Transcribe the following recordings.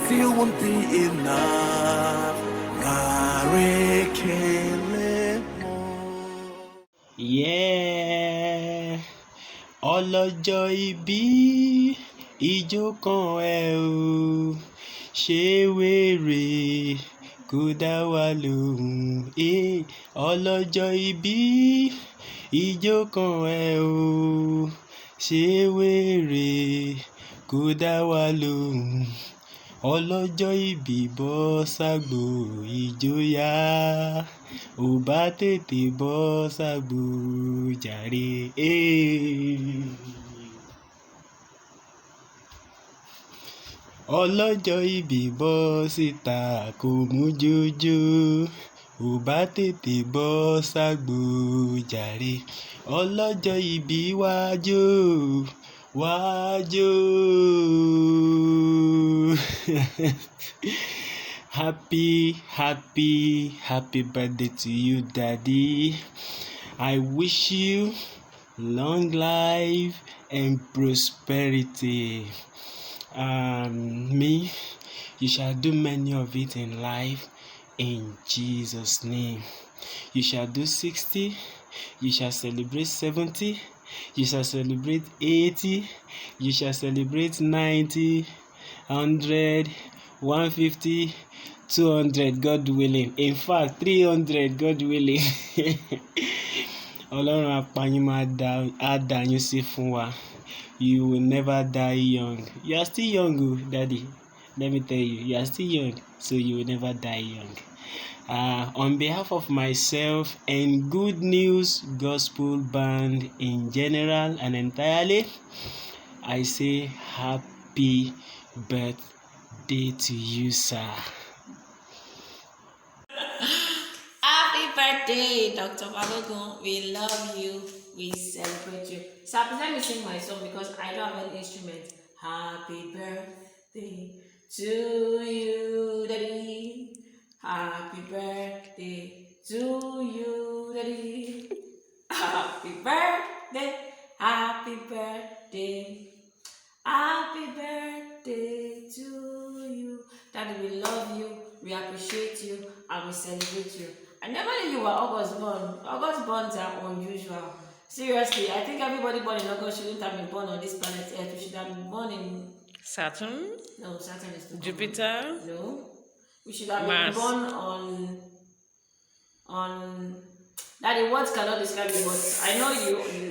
still won't be enough. Yeah, ọlọ́jọ́ ìbí ijó kan ẹ o, ṣé wèrè kó dá wa lóhùn. Ọlọ́jọ́ ìbí ijó kan ẹ o, ṣé wèrè kó dá wa lóhùn. Ọlọ́jọ́ ìbí bọ́ ságbó ìjóyà, ò bá tètè bọ́ ságbó jàre. Ọlọ́jọ́ ìbí bọ́ síta kò mú jójó, ò bá tètè bọ́ ságbó jàre. Ọlọ́jọ́ ìbí wá jó, wá jó. Happy birthday to you, Daddy. I wish you long life and prosperity. Me, you shall do many of it in life in Jesus' name. You shall do 60, you shall celebrate 70, you shall celebrate 80, you shall celebrate 90, 100, 150, 200, God willing. In fact, 300, God willing. Ọlọ́run apáyín máa dá yín sí fún wa. You will never die young. You are still young, Daddy. Let me tell you, you are still young, so you will never die young. On behalf of myself and Good News Gospel Band in general and entirely, I say happy birthday to you, sir. Happy birthday, Dr. Balogun. We love you. We celebrate you. So let me sing my song because I don't have any instrument. Happy birthday to you, Daddy. Happy birthday to you, Daddy. Happy birthday, happy birthday, happy birthday to you. Daddy, we love you, we appreciate you, and we celebrate you. I never knew you were August born. August borns are unusual. Seriously, I think everybody born in August shouldn't have been born on this planet Earth. We should have been born in Saturn? No, Saturn is too Jupiter? common. No. We should have Mars. been born on Daddy, words cannot describe it, but I know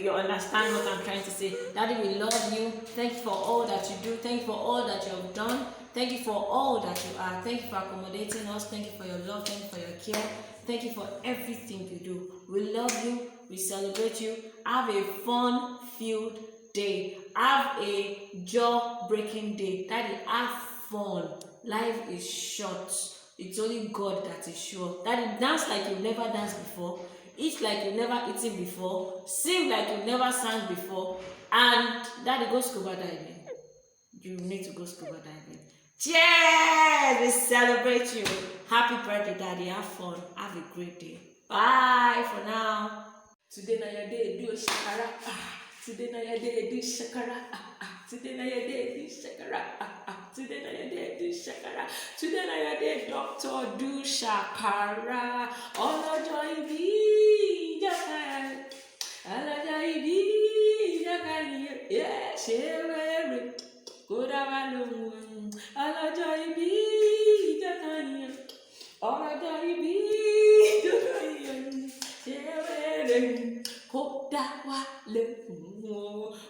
you understand what I'm trying to say. Daddy, we love you. Thank you for all that you do. Thank you for all that you have done. Thank you for all that you are. Thank you for accommodating us. Thank you for your love. Thank you for your care. Thank you for everything you do. We love you. We celebrate you. Have a fun-filled day. Have a jaw-breaking day. Daddy, have fun. Life is short. It's only God that is sure. Daddy, dance like you've never danced before. Eat like you've never eaten before. Sing like you've never sang before. And Daddy, go scuba diving. You need to go scuba diving. Cheers! We celebrate you. Happy birthday, Daddy. Have fun. Have a great day. Bye for now. Today na your day, do shakara. Today na your day, do shakara. Today na your day, do shakara. Today na your day, do shakara. Today na your day, doctor, do shakara. Ọlọ́jọ́ ìbí jàkàrà. Ọlọ́jọ́ ìbí jàkàrà. Ṣé wẹ́rẹ́ kó dá wa lóhùn. Ọlọ́jọ́ ìbí jàkàrà. Ọlọ́jọ́ ìbí jàkàrà. Ṣé wẹ́rẹ́ kó dá wa lóhùn.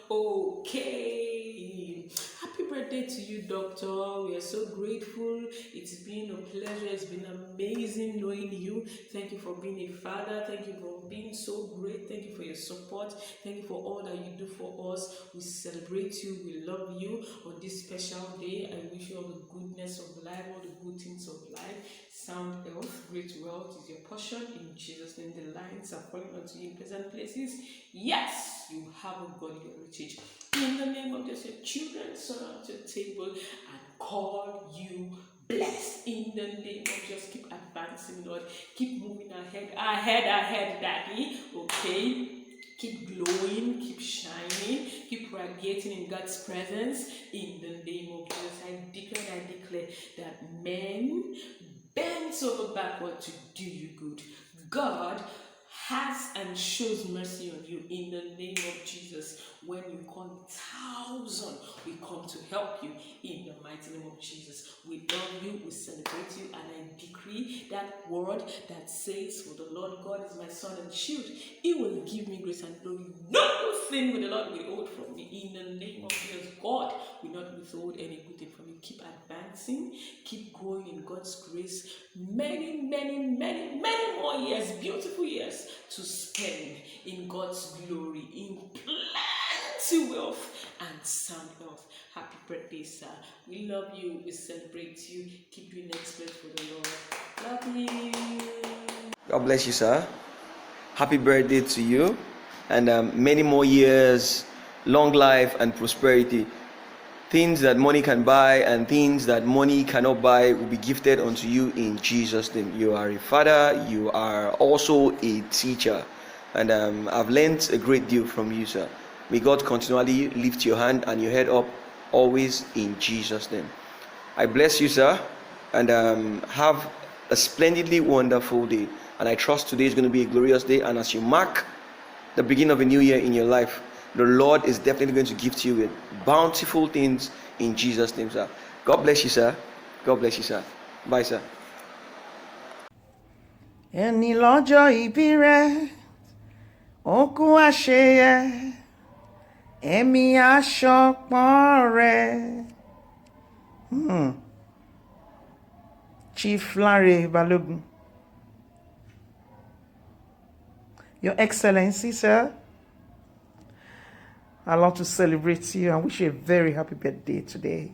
Okay. Happy birthday to you, Doctor. We are so grateful. It's been a pleasure. It's been amazing knowing you. Thank you for being a father. Thank you for being so great. Thank you for your support. Thank you for all that you do for us. We celebrate you. We love you on this special day. I wish you all the goodness of life, all the good things of life. Sound health, great wealth is your portion. In Jesus' name, the lines are falling onto you in pleasant places. Yes, you have a godly heritage. In the name of Jesus, your children surround your table and call you blessed. In the name of Jesus, keep advancing, Lord. Keep moving ahead, Daddy. Okay? Keep glowing, keep shining, keep radiating in God's presence. In the name of Jesus, I declare that men bends over backward to do you good. God has and shows mercy on you in the name of Jesus. When you call 1,000, we come to help you in the mighty name of Jesus. We love you, we celebrate you, and I decree that word that says, for the Lord God is my son and shield. He will give me grace and glory. Nothing will the Lord withhold from me in the name of Jesus. God will not withhold any good thing from you. Keep advancing, keep growing in God's grace. Many more years, beautiful years to spend in God's glory, in plenty wealth and sound health. Happy birthday, sir. We love you, we celebrate you. Keep doing exploits for the Lord. Love you. God bless you, sir. Happy birthday to you, and many more years, long life and prosperity. Things that money can buy and things that money cannot buy will be gifted unto you in Jesus' name. You are a father, you are also a teacher, and I've learned a great deal from you, sir. May God continually lift your hand and your head up, always in Jesus' name. I bless you, sir, and have a splendidly wonderful day. And I trust today is going to be a glorious day, and as you mark the beginning of a new year in your life, the Lord is definitely going to gift you with bountiful things in Jesus' name, sir. God bless you, sir. God bless you, sir. Bye, sir. Ẹni lọ́jọ́ ìbí rẹ̀, ó kú àṣeyẹ, ẹ̀mí aṣọpọ̀n rẹ̀. Chief Lanre Balogun. Your Excellency, sir, I'd love to celebrate you and wish you a very happy birthday today.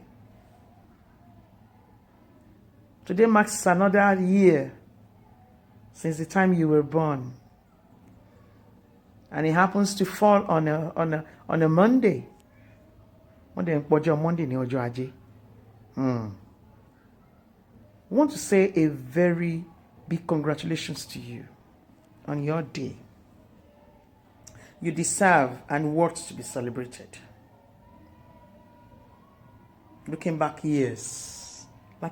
Today marks another year since the time you were born. And it happens to fall on a Monday. Monday ni ọjọ́ Ajé. I want to say a very big congratulations to you on your day. You deserve and worth to be celebrated. Looking back years, we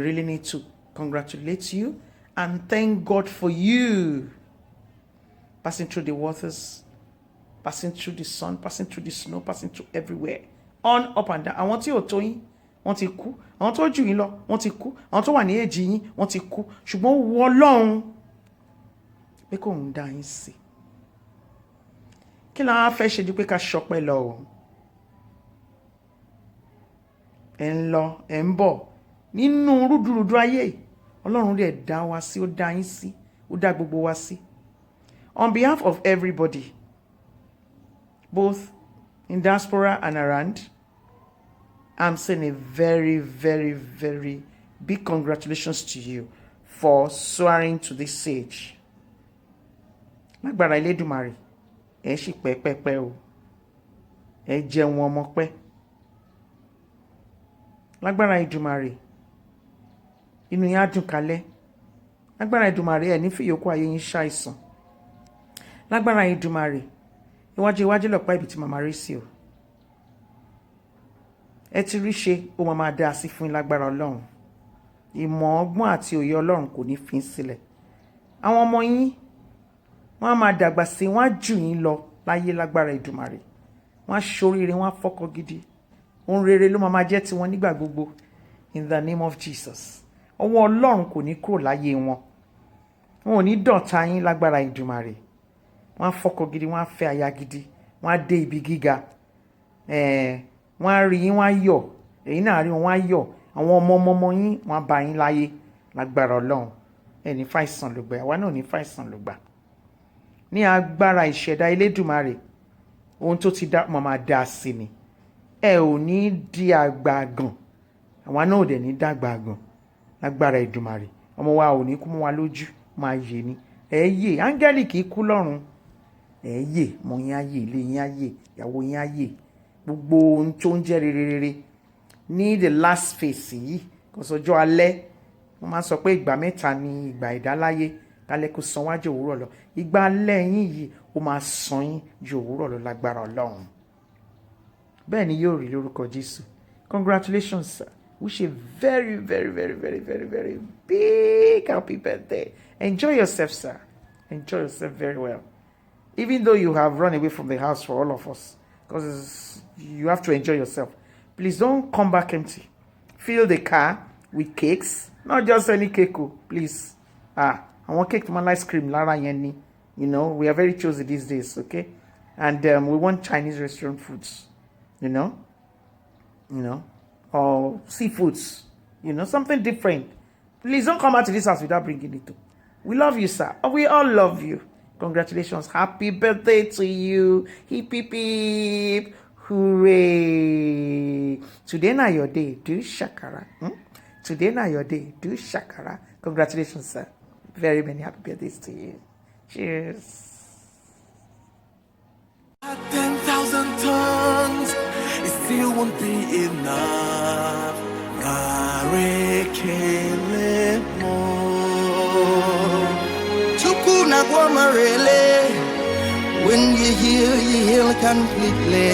really need to congratulate you and thank God for you passing through the waters, passing through the sun, passing through the snow, passing through everywhere, on, up and down. I want you to yín, wọ́n ti kú. Àwọn tó jù yín lọ, wọ́n ti kú. Àwọn tó wà ní èjì yín, wọ́n ti kú. Ṣùgbọ́n wo Ọlọ́run pé kò ń dá yín sí. Kí la fẹ́ ṣe ju pé ká ṣọpẹ́ lọ o. Ẹ ń lọ, ẹ ń bọ̀ nínú rúdurùdu ayé. Ọlọ́run dẹ̀ dá wa sí, ó dá yín sí, ó dá gbogbo wa sí. On behalf of everybody, both in diaspora and around, I'm saying a very, very, very big congratulations to you for soaring to this stage. Lágbára Elédùmarè, ẹ ṣì pẹ́pẹ́pẹ́ o. Ẹ jẹun ọmọ pẹ́. Lágbára Èdùmàrè, inú yín á dùn kálẹ̀. Lágbára Èdùmàrè, ẹ ní fi ìyókù ayé yín ṣàìsàn. Lágbára Èdùmàrè, iwájú lọ̀pá ibi tí màmá rí sí o. Ẹ ti rí ṣe, ó máa dá sí fún yín lágbára Ọlọ́run. Ìmọ̀ ọgbọ́n àti òye Ọlọ́run kò ní fi sílẹ̀. Àwọn ọmọ yín, wọ́n á máa dàgbà sí, wọ́n á jù yín lọ láyé lágbára Èdùmàrè. Wọ́n á ṣoríire, wọ́n á fọ́kọ gidi. Ohun rere ló máa jẹ́ tiwọn nígbà gbogbo. In the name of Jesus. Ọwọ́ Ọlọ́run kò ní kúrò láyé wọn. Wọn ò ní dọ̀tá yín lágbára Èdùmàrè. Wọ́n á fọ́kọ gidi, wọ́n á fẹ́ aya gidi, wọ́n á dé ibi gíga. Wọ́n á rí yín, wọ́n á yọ̀. Èyí náà rí wọn, wọ́n á yọ̀. Àwọn ọmọ yín, wọ́n á bá yín láyé lágbára Ọlọ́run. Ẹ ní fàìsàn ló gbà, àwa náà ní fàìsàn ló gbà. Ní agbára ìṣẹ̀dá Elédùmarè, ohun tó ti dá máa dá sí ni. Ẹ ò ní di àgbà àgàn, àwa náà ò dẹ̀ ní dàgbà àgàn lágbára Èdùmàrè. Ọmọ wa ò ní kú mọ́ wa lójú, máa yè ni. Ẹ yè, áńgẹ́lì kì í kú lọ́run. Ẹ yè, mọ yín á yè, ilé yín á yè, ìyàwó yín á yè. Gbogbo ohun tó ń jẹ́ rere ní the last phase yìí, kò sọjọ́ alẹ́. Wọ́n máa ń sọ pé ìgbà mẹ́ta ni ìgbà ìdáláyé. kálẹ̀ kó san wá ju òwúrọ̀ lọ. Ìgbà alẹ́ yín yìí ó máa san yín ju òwúrọ̀ lọ lágbára Ọlọ́run. Bẹ́ẹ̀ ni yóò rí lórúkọ Jésù. Congratulations, sir. Wish a very, very, very, very, very, very big happy birthday. Enjoy yourself, sir. Enjoy yourself very well. Even though you have run away from the house for all of us, because you have to enjoy yourself. Please don't come back empty. Fill the car with cakes, not just any cake, please. I want cake to my ice cream, Lara Yenni. You know, we are very choosy these days, okay? And we want Chinese restaurant foods, you know, or seafoods, something different. Please don't come out to this house without bringing it. We love you, sir. We all love you. Congratulations. Happy birthday to you. Hip, hip, hip. Hooray. Today na your day. Do shakara. Today na your day. Do shakara. Congratulations, sir. Very many happy birthdays to you. Cheers. 10,000 tongues, it still won't be enough. Garekele mo. Chukuna Guamarele. When you heal completely.